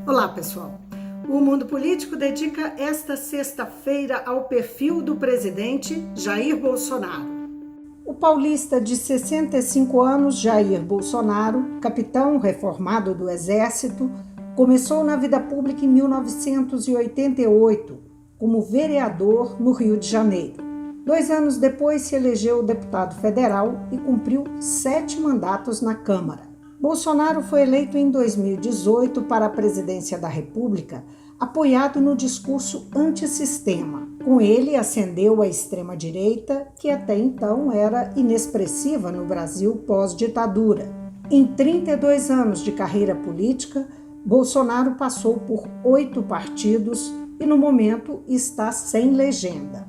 Olá, pessoal. O Mundo Político dedica esta sexta-feira ao perfil do presidente Jair Bolsonaro. O paulista de 65 anos, Jair Bolsonaro, capitão reformado do Exército, começou na vida pública em 1988, como vereador no Rio de Janeiro. 2 anos depois se elegeu deputado federal e cumpriu 7 mandatos na Câmara. Bolsonaro foi eleito em 2018 para a presidência da República, apoiado no discurso antissistema. Com ele, ascendeu a extrema-direita, que até então era inexpressiva no Brasil pós-ditadura. Em 32 anos de carreira política, Bolsonaro passou por 8 partidos e, no momento, está sem legenda.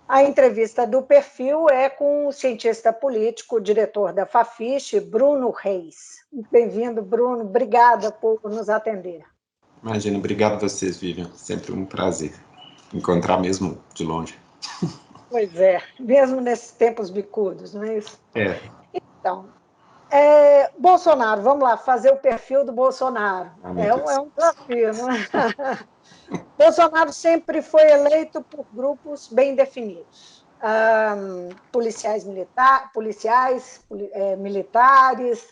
A entrevista do perfil é com o cientista político, diretor da Fafiche, Bruno Reis. Bem-vindo, Bruno. Obrigada por nos atender. Imagina, obrigado a vocês, Vivian. Sempre um prazer encontrar mesmo de longe. Pois é, mesmo nesses tempos bicudos, não é isso? É. Então, Bolsonaro, vamos lá, fazer o perfil do Bolsonaro. É um desafio, não é? Bolsonaro sempre foi eleito por grupos bem definidos. Policiais, militares,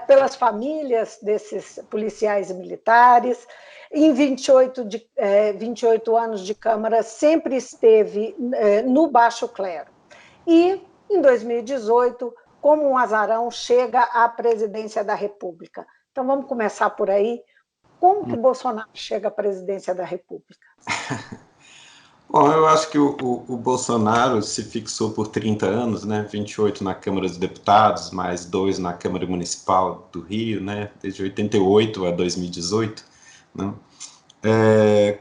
pelas famílias desses policiais e militares. Em 28 anos de Câmara, sempre esteve no baixo clero. E, em 2018, como um azarão, chega à presidência da República. Então, vamos começar por aí. Como que Bolsonaro chega à presidência da República? Bom, eu acho que o Bolsonaro se fixou por 30 anos, né? 28 na Câmara dos Deputados, mais 2 na Câmara Municipal do Rio, né? Desde 88 a 2018, né?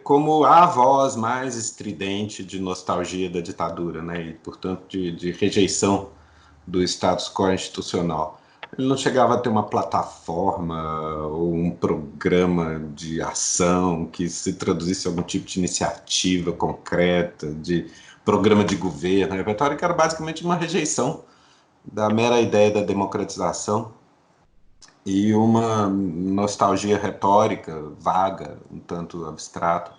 Como a voz mais estridente de nostalgia da ditadura, né? E, portanto, de rejeição do status quo institucional. Ele não chegava a ter uma plataforma ou um programa de ação que se traduzisse em algum tipo de iniciativa concreta, de programa de governo. A retórica era basicamente uma rejeição da mera ideia da democratização e uma nostalgia retórica vaga, um tanto abstrata,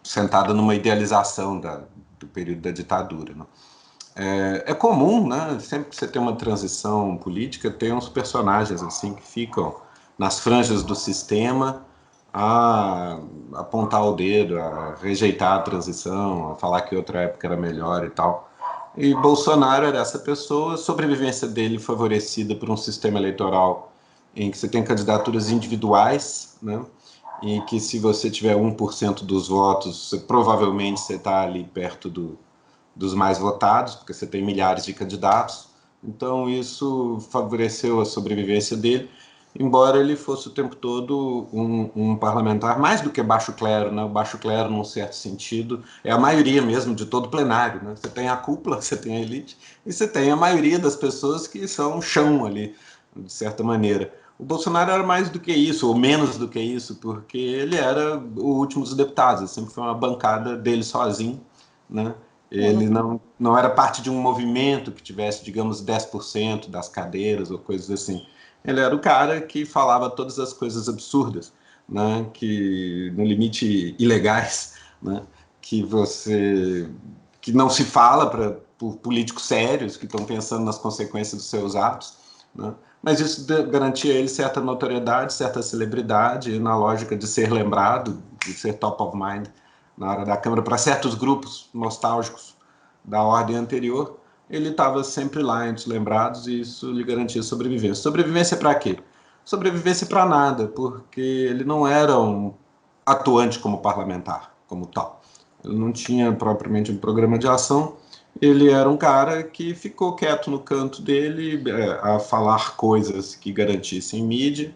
sentada numa idealização do período da ditadura, né? É comum, né? Sempre que você tem uma transição política, tem uns personagens assim que ficam nas franjas do sistema a apontar o dedo, a rejeitar a transição, a falar que outra época era melhor e tal. E Bolsonaro era essa pessoa, a sobrevivência dele favorecida por um sistema eleitoral em que você tem candidaturas individuais, né? E que se você tiver 1% dos votos, provavelmente você está ali perto dos mais votados, porque você tem milhares de candidatos. Então isso favoreceu a sobrevivência dele, embora ele fosse o tempo todo um parlamentar mais do que baixo clero, né? O baixo clero, num certo sentido, é a maioria mesmo de todo o plenário, né? Você tem a cúpula, você tem a elite, e você tem a maioria das pessoas que são chão ali, de certa maneira. O Bolsonaro era mais do que isso, ou menos do que isso, porque ele era o último dos deputados, sempre foi uma bancada dele sozinho, né? Ele não era parte de um movimento que tivesse, digamos, 10% das cadeiras ou coisas assim. Ele era o cara que falava todas as coisas absurdas, né, que no limite ilegais, né, que não se fala por políticos sérios que estão pensando nas consequências dos seus atos, né, mas isso garantia a ele certa notoriedade, certa celebridade, na lógica de ser lembrado, de ser top of mind na hora da Câmara, para certos grupos nostálgicos da ordem anterior, ele estava sempre lá entre os lembrados e isso lhe garantia sobrevivência. Sobrevivência para quê? Sobrevivência para nada, porque ele não era um atuante como parlamentar, como tal. Ele não tinha propriamente um programa de ação, ele era um cara que ficou quieto no canto dele, a falar coisas que garantissem mídia,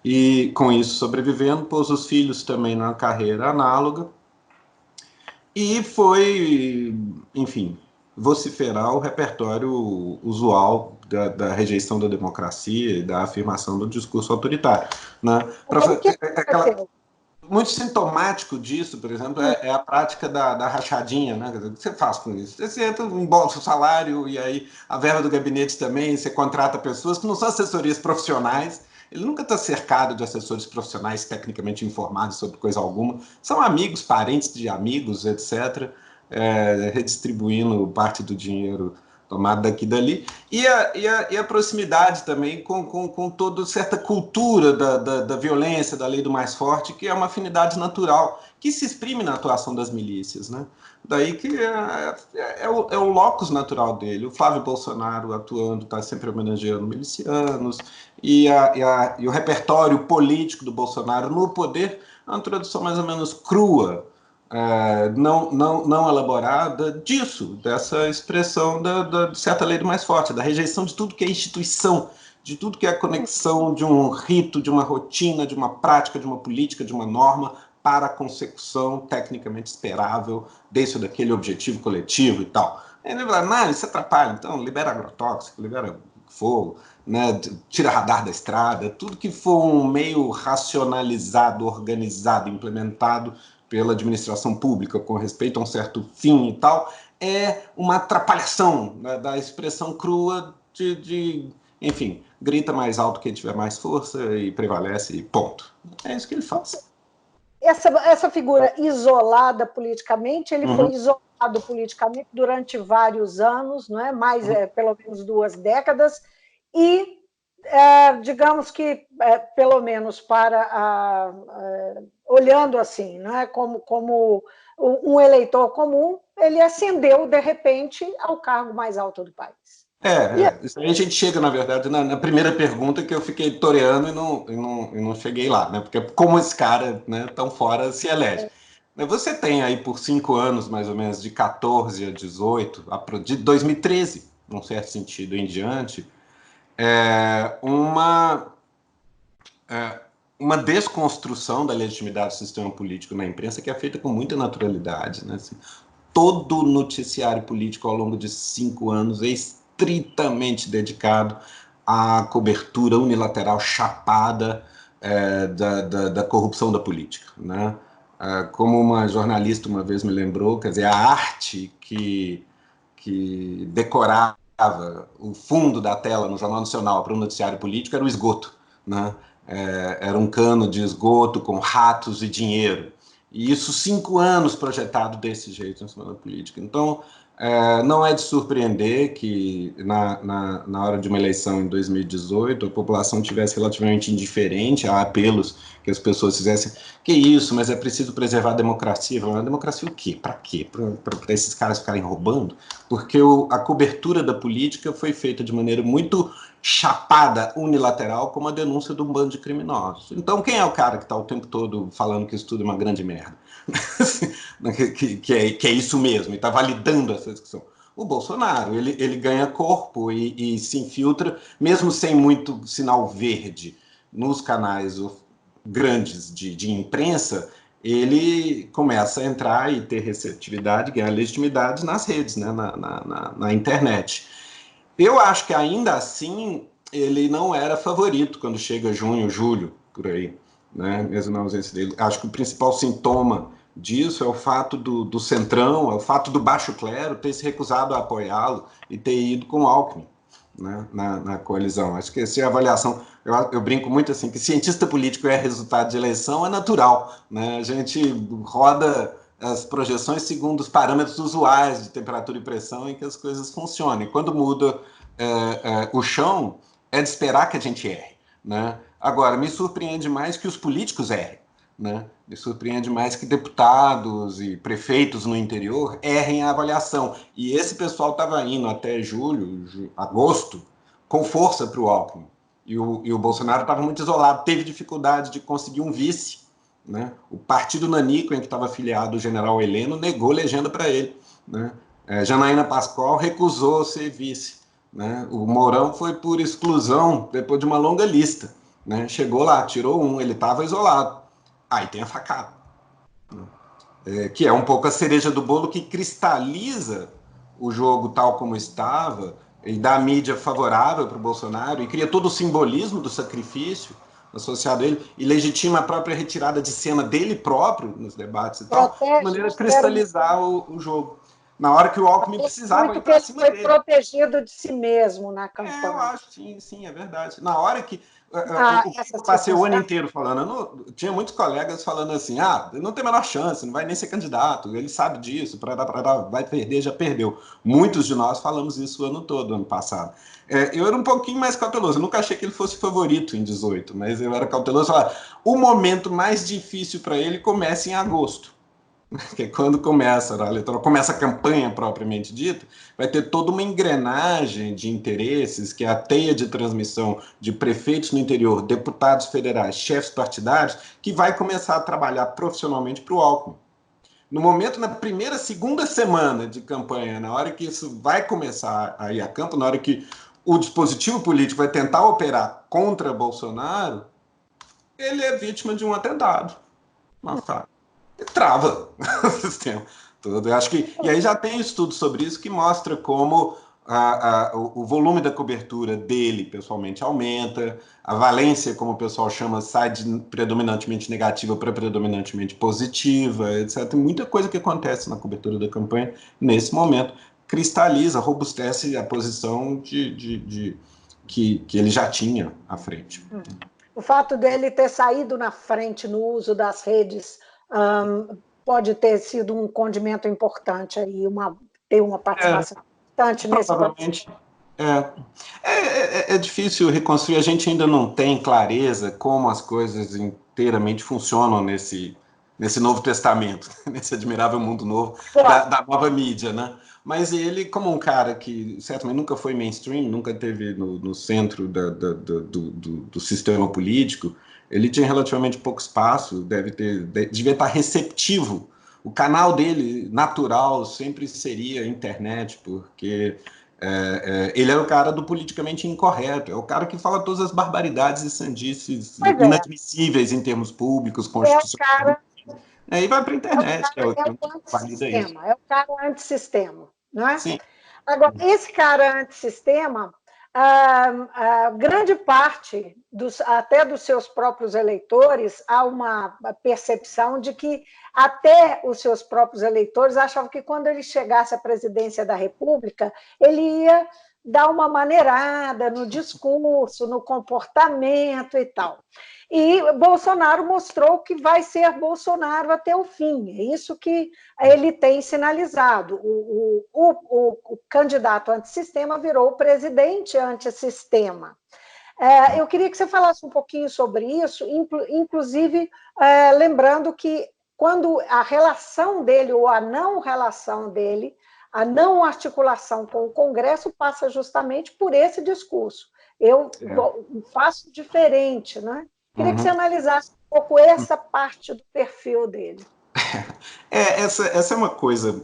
e com isso sobrevivendo, pôs os filhos também na carreira análoga, e foi, enfim, vociferar o repertório usual da rejeição da democracia e da afirmação do discurso autoritário, né? muito sintomático disso, por exemplo, é a prática da rachadinha, né? O que você faz com isso? Você entra, embolsa o salário e aí a verba do gabinete também, você contrata pessoas que não são assessorias profissionais. Ele nunca está cercado de assessores profissionais tecnicamente informados sobre coisa alguma. São amigos, parentes de amigos, etc., redistribuindo parte do dinheiro tomado daqui e dali. E a proximidade também com toda certa cultura da violência, da lei do mais forte, que é uma afinidade natural, que se exprime na atuação das milícias, né? Daí que é o locus natural dele. O Flávio Bolsonaro atuando está sempre homenageando milicianos, e o repertório político do Bolsonaro no poder é uma tradução mais ou menos crua, não elaborada disso, dessa expressão de certa lei do mais forte, da rejeição de tudo que é instituição, de tudo que é a conexão de um rito, de uma rotina, de uma prática, de uma política, de uma norma para a consecução tecnicamente esperável desse ou daquele objetivo coletivo e tal. Aí ele fala, não, isso atrapalha, então libera agrotóxico, libera fogo, né, tira radar da estrada, tudo que for um meio racionalizado, organizado, implementado pela administração pública com respeito a um certo fim e tal, é uma atrapalhação, né, da expressão crua enfim, grita mais alto quem tiver mais força e prevalece e ponto. É isso que ele faz. Essa figura isolada politicamente, ele foi isolado politicamente durante vários anos, não é? Mais pelo menos 2 décadas, e digamos que, pelo menos olhando assim, não é? Como um eleitor comum, ele ascendeu, de repente, ao cargo mais alto do país. Isso aí a gente chega, na verdade, na primeira pergunta que eu fiquei toreando e não cheguei lá, né? Porque como esse cara, né, tão fora se elege. Você tem aí por 5 anos, mais ou menos, de 14 a 18, de 2013, num certo sentido, em diante, uma desconstrução da legitimidade do sistema político na imprensa que é feita com muita naturalidade, né? Assim, todo o noticiário político ao longo de 5 anos é estritamente dedicado à cobertura unilateral chapada da corrupção da política, né? Como uma jornalista uma vez me lembrou, quer dizer, a arte que decorava o fundo da tela no Jornal Nacional para o noticiário político era o esgoto, né? Era um cano de esgoto com ratos e dinheiro. E isso 5 anos projetado desse jeito em cima da política. Então, não é de surpreender que na hora de uma eleição em 2018 a população tivesse relativamente indiferente a apelos que as pessoas fizessem. Que isso, mas é preciso preservar a democracia. A democracia o quê? Para quê? Para esses caras ficarem roubando? Porque a cobertura da política foi feita de maneira muito chapada, unilateral, como a denúncia de um bando de criminosos. Então, quem é o cara que está o tempo todo falando que isso tudo é uma grande merda? que é isso mesmo, e está validando essa discussão. O Bolsonaro, ele ganha corpo e se infiltra, mesmo sem muito sinal verde nos canais grandes de imprensa, ele começa a entrar e ter receptividade, ganhar legitimidade nas redes, né, na internet. Eu acho que ainda assim ele não era favorito quando chega junho, julho, por aí, né? Mesmo na ausência dele. Acho que o principal sintoma disso é o fato do Centrão, é o fato do baixo clero ter se recusado a apoiá-lo e ter ido com o Alckmin, né, na coalizão. Acho que essa é a avaliação. Eu brinco muito assim, que cientista político é resultado de eleição, é natural, né? A gente roda as projeções segundo os parâmetros usuais de temperatura e pressão em que as coisas funcionam. E quando muda o chão, é de esperar que a gente erre, né? Agora, me surpreende mais que os políticos errem, né? Me surpreende mais que deputados e prefeitos no interior errem a avaliação. E esse pessoal estava indo até agosto, com força para o Alckmin. E o Bolsonaro estava muito isolado, teve dificuldade de conseguir um vice, né? O partido Nanico, em que estava afiliado o general Heleno, negou legenda para ele, né? Janaína Pascoal recusou ser vice, né? O Mourão foi por exclusão depois de uma longa lista, né? Chegou lá, tirou um, ele estava isolado. Aí tem a facada, né? Que é um pouco a cereja do bolo que cristaliza o jogo tal como estava e dá a mídia favorável para o Bolsonaro e cria todo o simbolismo do sacrifício associado a ele, e legitima a própria retirada de cena dele próprio nos debates e tal, de maneira a cristalizar o jogo. Na hora que o Alckmin precisava ir para cima dele. Foi protegido de si mesmo na campanha. Eu acho, sim, é verdade. Na hora que o que eu passei o ano inteiro falando, tinha muitos colegas falando assim, não tem a menor chance, não vai nem ser candidato, ele sabe disso, vai perder, já perdeu. Muitos de nós falamos isso o ano todo, ano passado. Eu era um pouquinho mais cauteloso, eu nunca achei que ele fosse favorito em 18, mas eu era cauteloso, o momento mais difícil para ele começa em agosto. Que quando começa a campanha propriamente dita, vai ter toda uma engrenagem de interesses, que é a teia de transmissão de prefeitos no interior, deputados federais, chefes partidários, que vai começar a trabalhar profissionalmente para o Alckmin. No momento, na segunda semana de campanha, na hora que isso vai começar a ir a campo, na hora que o dispositivo político vai tentar operar contra Bolsonaro, ele é vítima de um atentado. Nossa, trava o sistema todo. Eu acho que, e aí já tem estudo sobre isso que mostra como o volume da cobertura dele, pessoalmente, aumenta, a valência, como o pessoal chama, sai de predominantemente negativa para predominantemente positiva, etc. Tem muita coisa que acontece na cobertura da campanha nesse momento, cristaliza, robustece a posição que ele já tinha à frente. O fato dele ter saído na frente no uso das redes pode ter sido um condimento importante aí, ter uma participação importante nesse provavelmente. É difícil reconstruir, a gente ainda não tem clareza como as coisas inteiramente funcionam nesse Novo Testamento, nesse admirável mundo novo da nova mídia, né? Mas ele, como um cara que certamente nunca foi mainstream, nunca teve no centro do sistema político, ele tinha relativamente pouco espaço, devia estar receptivo. O canal dele, natural, sempre seria a internet, porque ele é o cara do politicamente incorreto, é o cara que fala todas as barbaridades e sandices inadmissíveis em termos públicos, constitucionais. E vai para a internet, é o cara antissistema, não é? Sim. Agora, esse cara antissistema, grande parte, até dos seus próprios eleitores, há uma percepção de que até os seus próprios eleitores achavam que quando ele chegasse à presidência da República, ele ia dar uma maneirada no discurso, no comportamento e tal. E Bolsonaro mostrou que vai ser Bolsonaro até o fim. É isso que ele tem sinalizado. O candidato antissistema virou o presidente antissistema. Eu queria que você falasse um pouquinho sobre isso, inclusive lembrando que quando a relação dele, ou a não relação dele, a não articulação com o Congresso passa justamente por esse discurso. Eu faço diferente, né? Queria que você analisasse um pouco essa parte do perfil dele. Essa é uma coisa.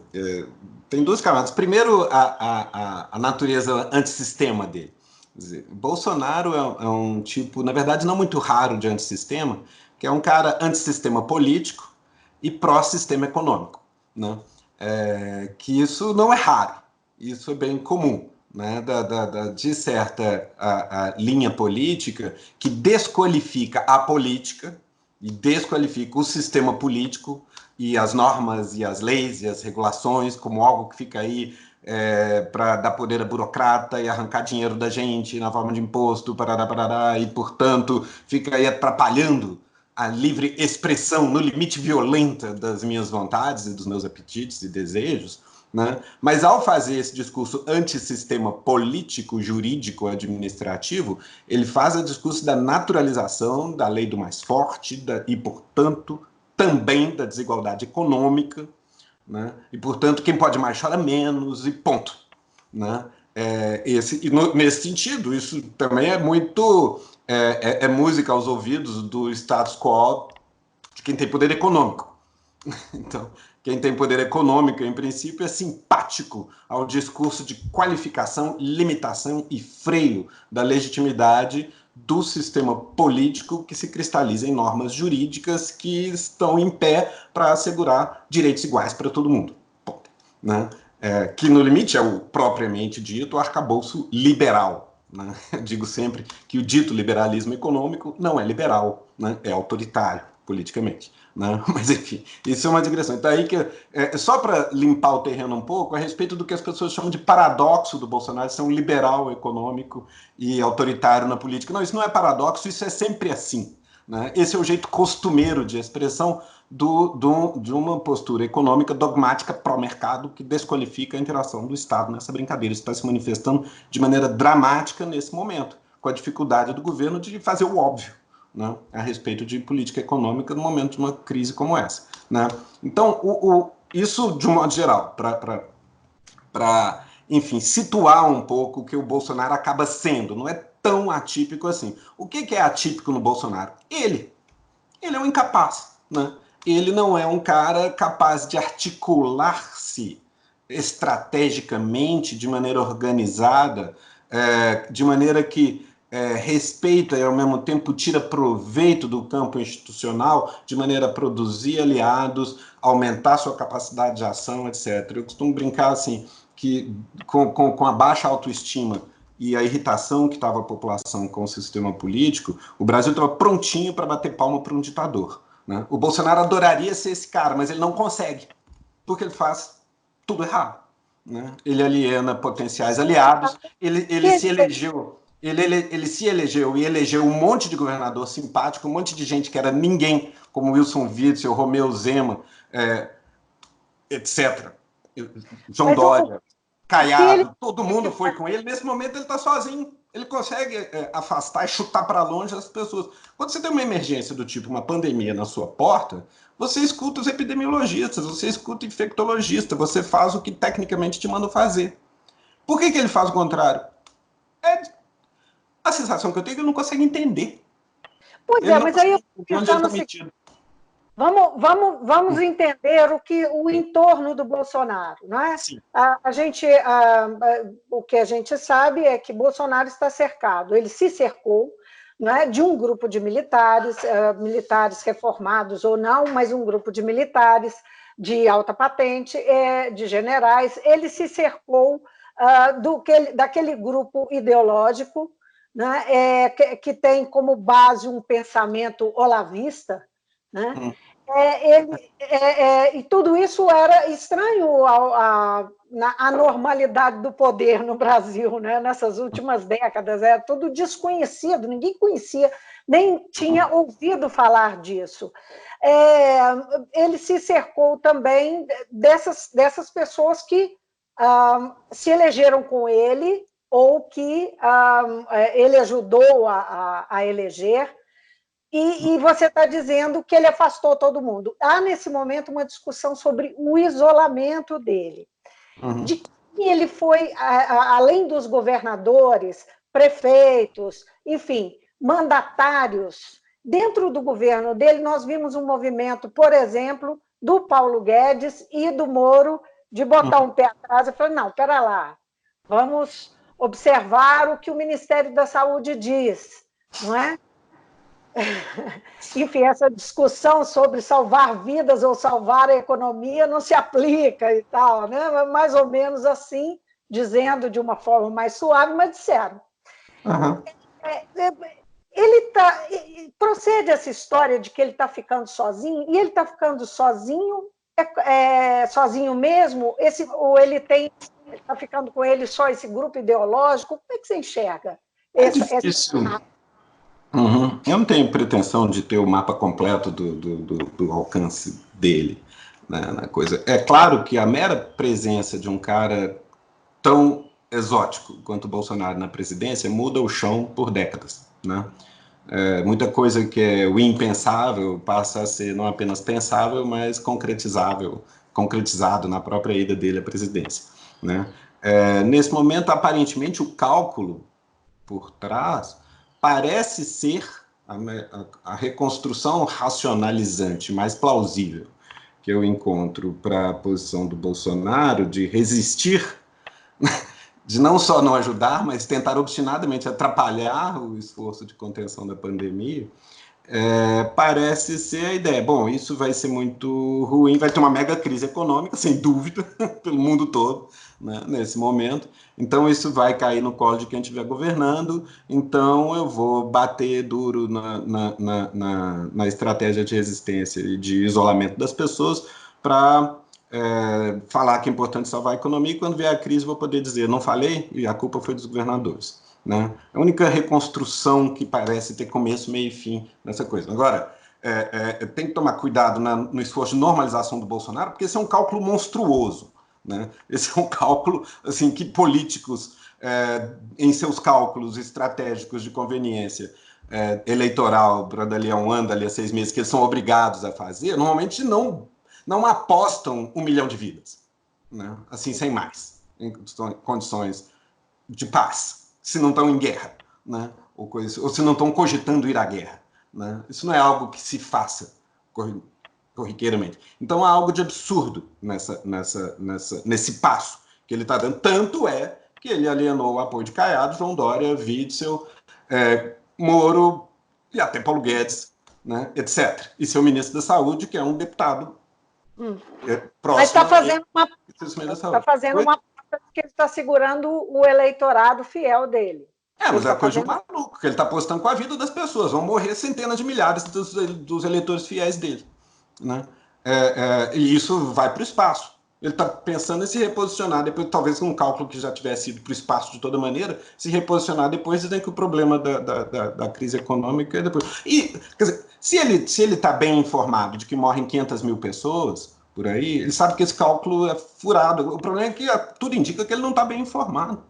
Tem duas camadas. Primeiro, a natureza antissistema dele. Quer dizer, Bolsonaro é um tipo, na verdade, não muito raro de antissistema, que é um cara antissistema político e pró-sistema econômico, né? Que isso não é raro, isso é bem comum, né? De certa linha política que desqualifica a política e desqualifica o sistema político e as normas e as leis e as regulações como algo que fica aí para dar poder a burocrata e arrancar dinheiro da gente na forma de imposto, e, portanto, fica aí atrapalhando a livre expressão no limite violenta das minhas vontades e dos meus apetites e desejos, né? Mas ao fazer esse discurso antissistema político, jurídico, administrativo, ele faz o discurso da naturalização da lei do mais forte e, portanto, também da desigualdade econômica, né? E, portanto, quem pode mais chora menos e ponto, né? Nesse sentido, isso também é muito música aos ouvidos do status quo de quem tem poder econômico. Então, quem tem poder econômico, em princípio, é simpático ao discurso de qualificação, limitação e freio da legitimidade do sistema político que se cristaliza em normas jurídicas que estão em pé para assegurar direitos iguais para todo mundo. Ponto, né? Que, no limite, é o propriamente dito arcabouço liberal, né? Eu digo sempre que o dito liberalismo econômico não é liberal, né? É autoritário politicamente. Né? Mas, enfim, isso é uma digressão. Então, aí que, só para limpar o terreno um pouco, a respeito do que as pessoas chamam de paradoxo do Bolsonaro, ser um liberal econômico e autoritário na política. Não, isso não é paradoxo, isso é sempre assim. Né? Esse é o jeito costumeiro de expressão de uma postura econômica dogmática pró-mercado que desqualifica a interação do Estado nessa brincadeira. Isso está se manifestando de maneira dramática nesse momento, com a dificuldade do governo de fazer o óbvio, né, a respeito de política econômica no momento de uma crise como essa. Né? Então, isso de um modo geral, para, enfim, situar um pouco o que o Bolsonaro acaba sendo, não é tão atípico assim. O que é atípico no Bolsonaro? Ele é um incapaz, né? Ele não é um cara capaz de articular-se estrategicamente, de maneira organizada, de maneira que respeita e, ao mesmo tempo, tira proveito do campo institucional, de maneira a produzir aliados, aumentar sua capacidade de ação, etc. Eu costumo brincar assim, que com a baixa autoestima e a irritação que estava a população com o sistema político, o Brasil estava prontinho para bater palma para um ditador. Né? O Bolsonaro adoraria ser esse cara, mas ele não consegue, porque ele faz tudo errado. Né? Ele aliena potenciais aliados, ele se elegeu. Ele se elegeu e elegeu um monte de governador simpático, um monte de gente que era ninguém, como Wilson Witzel, Romeu Zema, etc. João Dória, Caiado, todo mundo foi com ele. Nesse momento ele está sozinho. Ele consegue afastar e chutar para longe as pessoas. Quando você tem uma emergência do tipo uma pandemia na sua porta, você escuta os epidemiologistas, você escuta o infectologista, você faz o que tecnicamente te mandam fazer. Por que ele faz o contrário? A sensação que eu tenho é que ele não consegue entender. Pois ele mas aí eu onde ele está metido. Vamos entender o entorno do Bolsonaro, não é? Sim. O que a gente sabe é que Bolsonaro está cercado, ele se cercou, não é, de um grupo de militares, militares reformados ou não, mas um grupo de militares de alta patente, de generais. Ele se cercou daquele grupo ideológico, né, que tem como base um pensamento olavista, né? E tudo isso era estranho à normalidade do poder no Brasil, né? Nessas últimas décadas, era tudo desconhecido, ninguém conhecia, nem tinha ouvido falar disso. Ele se cercou também dessas pessoas que se elegeram com ele ou que ele ajudou a eleger. E você está dizendo que ele afastou todo mundo. Há, nesse momento, uma discussão sobre o isolamento dele. Uhum. De que ele foi, além dos governadores, prefeitos, enfim, mandatários, dentro do governo dele, nós vimos um movimento, por exemplo, do Paulo Guedes e do Moro, de botar um pé atrás e falar, não, espera lá, vamos observar o que o Ministério da Saúde diz, não é? Enfim, essa discussão sobre salvar vidas ou salvar a economia não se aplica e tal, né? Mais ou menos assim, dizendo de uma forma mais suave, mas disseram. Uhum. Procede essa história de que ele está ficando sozinho, e ele está ficando sozinho, sozinho mesmo, ou ele está ficando com ele só esse grupo ideológico? Como é que você enxerga? Difícil. Uhum. Eu não tenho pretensão de ter o mapa completo do alcance dele, né, na coisa. É claro que a mera presença de um cara tão exótico quanto o Bolsonaro na presidência muda o chão por décadas, né? Muita coisa que é o impensável passa a ser não apenas pensável, mas concretizado na própria ida dele à presidência, né? Nesse momento, aparentemente, o cálculo por trás parece ser a reconstrução racionalizante mais plausível que eu encontro para a posição do Bolsonaro de resistir, de não só não ajudar, mas tentar obstinadamente atrapalhar o esforço de contenção da pandemia. Parece ser a ideia. Bom, isso vai ser muito ruim, vai ter uma mega crise econômica, sem dúvida, pelo mundo todo, né, nesse momento. Então, isso vai cair no colo de quem estiver governando. Então, eu vou bater duro na estratégia de resistência e de isolamento das pessoas para falar que é importante salvar a economia, e quando vier a crise vou poder dizer, não falei, e a culpa foi dos governadores. Né? A única reconstrução que parece ter começo, meio e fim nessa coisa. Agora, tem que tomar cuidado no esforço de normalização do Bolsonaro, porque esse é um cálculo monstruoso. Né? Esse é um cálculo assim, que políticos, em seus cálculos estratégicos de conveniência eleitoral, para dali a um ano, dali a 6 meses, que eles são obrigados a fazer, normalmente não apostam 1 milhão de vidas, né? Assim, sem mais, em condições de paz, se não estão em guerra, né? Ou se não estão cogitando ir à guerra. Né? Isso não é algo que se faça corriqueiramente. Então há algo de absurdo nesse passo que ele está dando. Tanto é que ele alienou o apoio de Caiado, João Dória, Witzel, Moro e até Paulo Guedes, né, etc. E seu ministro da Saúde, que é um deputado próximo. Mas está fazendo uma que ele está segurando o eleitorado fiel dele. Mas é coisa de maluco, que ele está apostando com a vida das pessoas. Vão morrer centenas de milhares dos eleitores fiéis dele. Né? E isso vai para o espaço. Ele está pensando em se reposicionar, depois, talvez com um cálculo que já tivesse ido para o espaço de toda maneira, se reposicionar depois, dizendo que o problema da crise econômica é depois. E, quer dizer, se ele está bem informado de que morrem 500 mil pessoas por aí, ele sabe que esse cálculo é furado. O problema é que tudo indica que ele não está bem informado.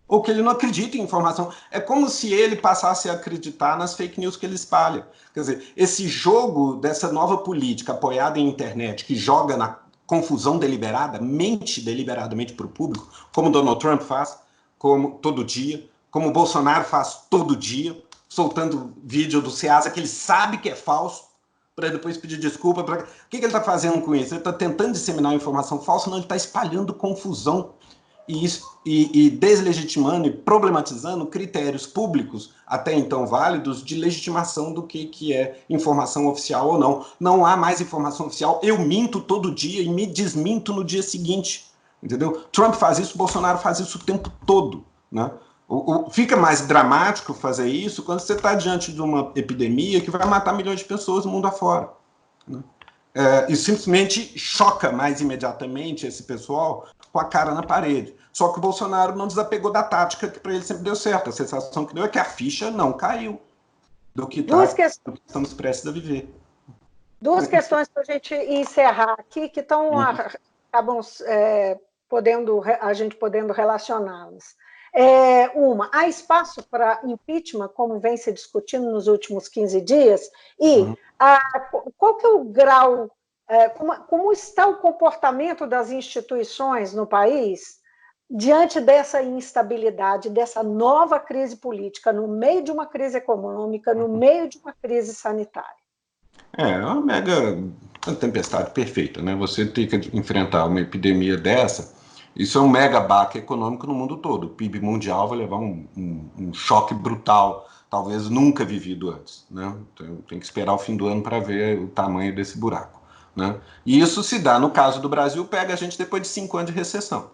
Ou que ele não acredita em informação. É como se ele passasse a acreditar nas fake news que ele espalha. Quer dizer, esse jogo dessa nova política apoiada em internet, que joga na confusão deliberada, mente deliberadamente para o público, como Donald Trump faz, como todo dia, como o Bolsonaro faz todo dia, soltando vídeo do Ceasa que ele sabe que é falso, para depois pedir desculpa. O que ele está fazendo com isso? Ele está tentando disseminar informação falsa, não, ele está espalhando confusão. E deslegitimando e problematizando critérios públicos, até então válidos, de legitimação do que é informação oficial ou não. Não há mais informação oficial, eu minto todo dia e me desminto no dia seguinte. Entendeu? Trump faz isso, Bolsonaro faz isso o tempo todo. Né? Fica mais dramático fazer isso quando você está diante de uma epidemia que vai matar milhões de pessoas no mundo afora. Né? E simplesmente choca mais imediatamente esse pessoal com a cara na parede. Só que o Bolsonaro não desapegou da tática que para ele sempre deu certo. A sensação que deu é que a ficha não caiu do que estamos prestes a viver. Duas questões para a gente encerrar aqui, que acabam a gente podendo relacioná-las. Uma, há espaço para impeachment, como vem se discutindo nos últimos 15 dias? E qual que é o grau, como está o comportamento das instituições no país diante dessa instabilidade, dessa nova crise política, no meio de uma crise econômica, no meio de uma crise sanitária? É uma mega tempestade perfeita, né? Você tem que enfrentar uma epidemia dessa, isso é um mega baque econômico no mundo todo. O PIB mundial vai levar um choque brutal, talvez nunca vivido antes. Né? Então, tem que esperar o fim do ano para ver o tamanho desse buraco. Né? E isso se dá, no caso do Brasil, pega a gente depois de 5 anos de recessão.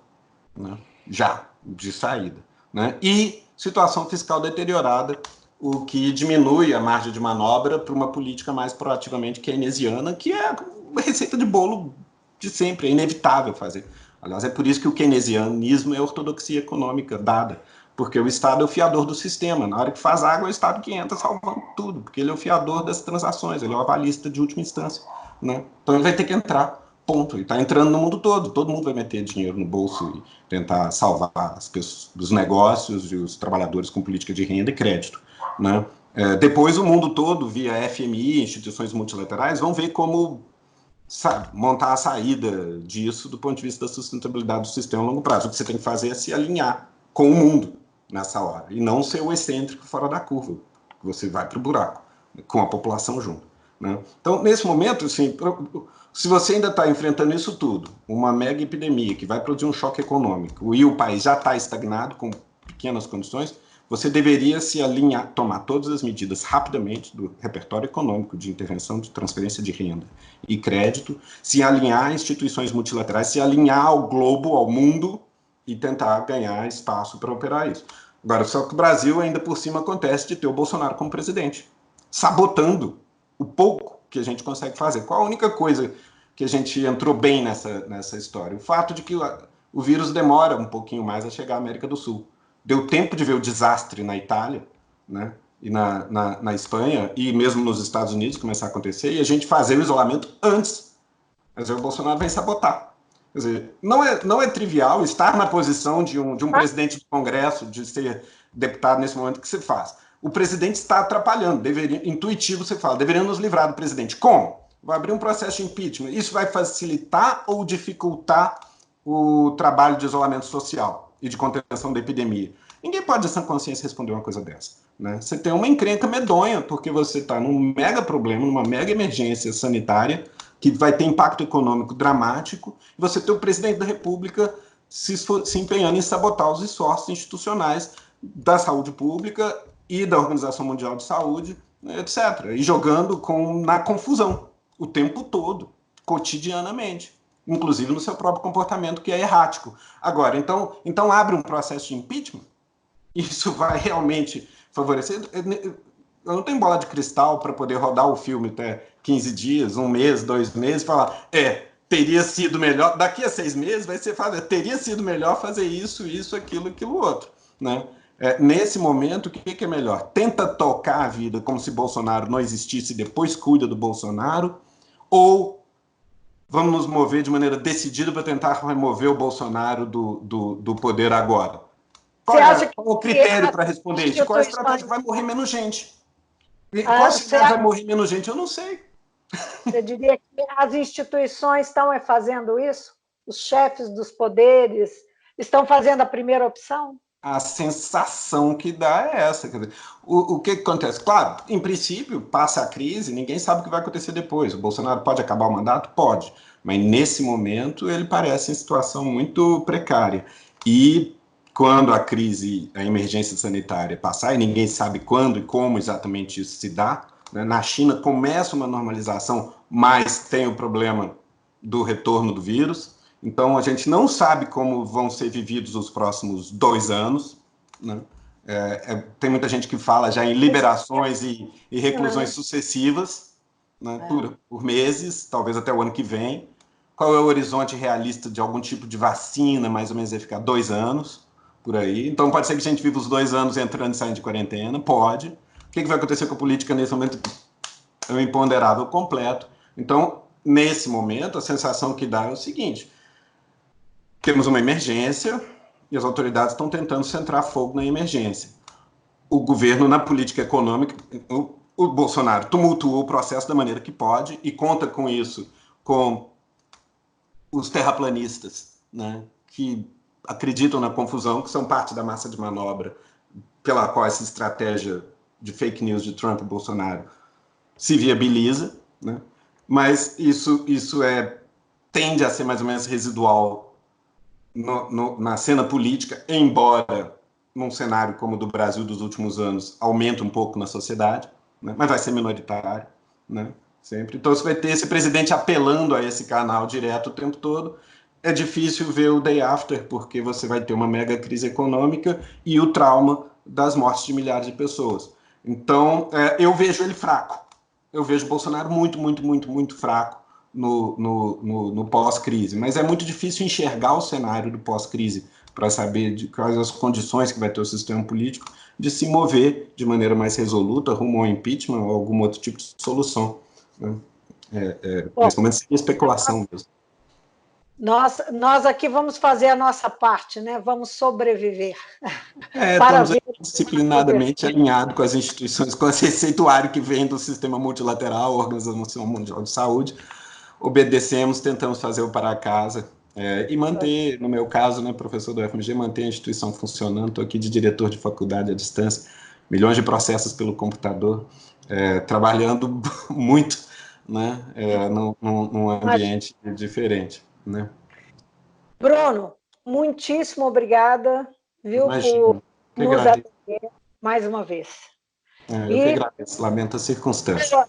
Né? Já, de saída. Né? E situação fiscal deteriorada, o que diminui a margem de manobra para uma política mais proativamente keynesiana, que é a receita de bolo de sempre, é inevitável fazer. Aliás, é por isso que o keynesianismo é a ortodoxia econômica dada, porque o Estado é o fiador do sistema. Na hora que faz água, é o Estado que entra salvando tudo, porque ele é o fiador das transações, ele é o avalista de última instância. Né? Então ele vai ter que entrar, ponto. E está entrando no mundo todo mundo vai meter dinheiro no bolso e tentar salvar as pessoas, os negócios e os trabalhadores com política de renda e crédito. Né? Depois o mundo todo, via FMI, instituições multilaterais, vão ver como montar a saída disso do ponto de vista da sustentabilidade do sistema a longo prazo. O que você tem que fazer é se alinhar com o mundo nessa hora, e não ser o excêntrico fora da curva, que você vai para o buraco, com a população junto. Né? Então, nesse momento, assim, se você ainda está enfrentando isso tudo, uma mega epidemia que vai produzir um choque econômico, e o país já está estagnado, com pequenas condições, você deveria se alinhar, tomar todas as medidas rapidamente do repertório econômico de intervenção, de transferência de renda e crédito, se alinhar a instituições multilaterais, se alinhar ao globo, ao mundo, e tentar ganhar espaço para operar isso. Agora, só que o Brasil ainda por cima acontece de ter o Bolsonaro como presidente, sabotando o pouco que a gente consegue fazer. Qual a única coisa que a gente entrou bem nessa história? O fato de que o vírus demora um pouquinho mais a chegar à América do Sul. Deu tempo de ver o desastre na Itália, né, e na Espanha, e mesmo nos Estados Unidos começar a acontecer, e a gente fazer o isolamento antes. Mas aí o Bolsonaro vem sabotar. Quer dizer, não é trivial estar na posição de um presidente do Congresso, de ser deputado nesse momento que se faz. O presidente está atrapalhando, intuitivo você fala, deveríamos nos livrar do presidente. Como? Vai abrir um processo de impeachment. Isso vai facilitar ou dificultar o trabalho de isolamento social e de contenção da epidemia? Ninguém pode, de sã consciência, responder uma coisa dessa, né? Você tem uma encrenca medonha, porque você está num mega problema, numa mega emergência sanitária, que vai ter impacto econômico dramático, e você tem o presidente da República se empenhando em sabotar os esforços institucionais da saúde pública e da Organização Mundial de Saúde, etc. E jogando na confusão o tempo todo, cotidianamente, inclusive no seu próprio comportamento, que é errático. Agora, então abre um processo de impeachment? Isso vai realmente favorecer? Eu não tenho bola de cristal para poder rodar o filme até 15 dias, 1 mês, 2 meses, e falar, teria sido melhor, daqui a 6 meses vai ser fazer, teria sido melhor fazer isso, aquilo outro, né? Nesse momento, o que é melhor? Tenta tocar a vida como se Bolsonaro não existisse e depois cuida do Bolsonaro, ou vamos nos mover de maneira decidida para tentar remover o Bolsonaro do poder agora? Qual é o critério para responder isso? Qual é a estratégia que vai morrer menos gente? Qual cidade vai morrer menos gente? Eu não sei. Você diria que as instituições estão fazendo isso? Os chefes dos poderes estão fazendo a primeira opção? A sensação que dá é essa. Quer dizer, o que acontece? Claro, em princípio, passa a crise, ninguém sabe o que vai acontecer depois. O Bolsonaro pode acabar o mandato? Pode. Mas, nesse momento, ele parece em situação muito precária. E quando a crise, a emergência sanitária passar, e ninguém sabe quando e como exatamente isso se dá, né? Na China começa uma normalização, mas tem o problema do retorno do vírus. Então, a gente não sabe como vão ser vividos os próximos 2 anos, né? Tem muita gente que fala já em liberações e reclusões sucessivas, né, por meses, talvez até o ano que vem. Qual é o horizonte realista de algum tipo de vacina, mais ou menos, vai ficar 2 anos, por aí. Então, pode ser que a gente viva os 2 anos entrando e saindo de quarentena, pode. O que vai acontecer com a política nesse momento? É um imponderável completo. Então, nesse momento, a sensação que dá é o seguinte: temos uma emergência e as autoridades estão tentando centrar fogo na emergência. O governo, na política econômica, o Bolsonaro tumultuou o processo da maneira que pode e conta com isso, com os terraplanistas, né, que acreditam na confusão, que são parte da massa de manobra pela qual essa estratégia de fake news de Trump e Bolsonaro se viabiliza, né? Mas isso tende a ser mais ou menos residual na cena política, embora num cenário como o do Brasil dos últimos anos aumente um pouco na sociedade, né? Mas vai ser minoritário, né? Sempre. Então você vai ter esse presidente apelando a esse canal direto o tempo todo. É difícil ver o day after, porque você vai ter uma mega crise econômica e o trauma das mortes de milhares de pessoas. Então, eu vejo ele fraco. Eu vejo o Bolsonaro muito fraco no pós-crise. Mas é muito difícil enxergar o cenário do pós-crise para saber de quais as condições que vai ter o sistema político de se mover de maneira mais resoluta rumo ao impeachment ou algum outro tipo de solução, né? Nesse momento, sem especulação mesmo. Nós aqui vamos fazer a nossa parte, né? Vamos sobreviver. Estamos disciplinadamente alinhados com as instituições, com esse receituário que vem do sistema multilateral, Organização Mundial de Saúde. Obedecemos, tentamos fazer o para casa e manter, no meu caso, né, professor do FMG, manter a instituição funcionando. Estou aqui de diretor de faculdade à distância, milhões de processos pelo computador, trabalhando muito, né, num ambiente diferente, né? Bruno, muitíssimo obrigada, viu, por nos atender mais uma vez. Eu que agradeço, lamento a circunstância.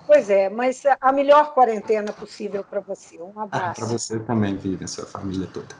Pois é, mas a melhor quarentena possível para você. Um abraço. Para você também, Vivian, sua família toda.